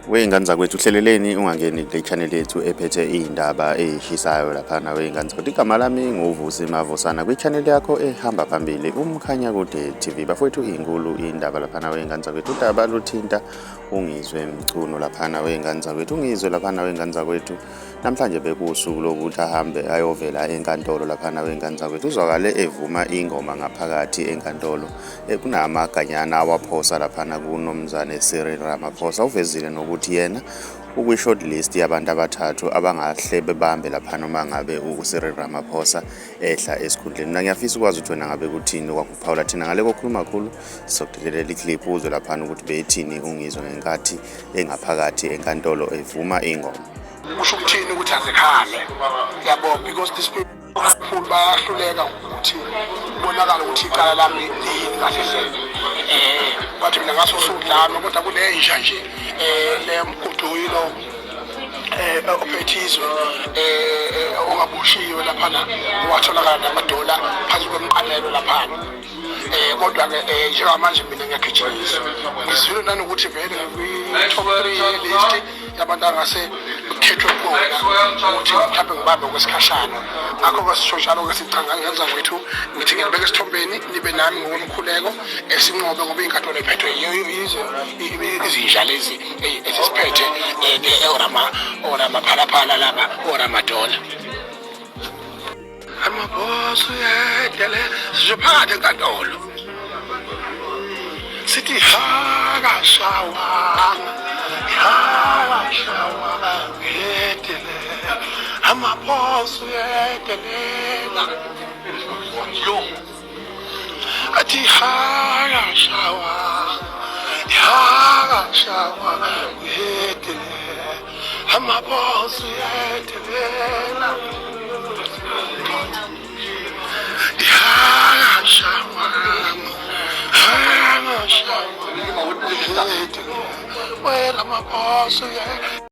Wey'ngane zakwethu uhleleleni ungangeni kule channel yethu ephethe iy'ndaba ey'shisayo laphana wey'ngane zakwethu. Igama lami nguVusi Mavusana kwi-channel yakho ehamba phambili uMkhanyakude TV. Bafowethu iy'nkulu iy'ndaba laphana wey'ngane zakwethu. Udaba luthinta uNgizwe Mchunu laphana wey'ngane zakwethu. uNgizwe laphana wey'ngane zakwethu namhlanje bekuwusuku lokuthi ahambe ayovela enkantolo laphana wey'ngane zakwethu. Uzwakale evuma ingoma ngaphakathi enkantolo. Kunamaganyana awaphosa laphana kuMnumzane Cyril Ramaphosa. Uvezile nokuthi yena ukwi-shortlist yabantu abathathu abangahle bebambe laphana uma ngabe uCyril Ramaphosa ehla esikhundleni. Mina ngiyafisa ukwazi ukuthi wena ngabe kuthini okwakuphawula thina ngale kokhuluma kakhulu. Sizokudelela iclip uzwe laphana ukuthi beyithini uNgizwe ngenkathi engaphakathi enkantolo evuma ingoma. Kusho ukuthini ukuthi azikhale yabo, because this people bayahluleka ukuthi kubonakala ukuthi icala lami lini kahle hle. Bathi mina ngaso sudlana kodwa kunenja nje le mguduyilo ophethizwe ongabushiwe laphana watholakala namadola phansi kwemqamelo laphana. Kodwa ke njengamanje mina ngiyagijimisa ngizwile nanokuthi vele kwi-top 3 list yabantu angase kukhethwe khona ukuthi mhlawumbe ngibambe kwesikhashana. Ngakho-ke sisho njalo-ke sichanga ngenza kwethu ngithi ngibeke esithombeni nibe nami ngokomkhuleko sinqobe ngoba inkantolo iphethwe izinja lezi ezisiphethe orama-phalaphala laba oramadola. Amabhosi uyedele sizophakathi enkantolo sithi hakashawa uyedele amabhosi uyedelela athi hakashawa uyedele amabhosi uyedelela well, I'm a boss, yeah.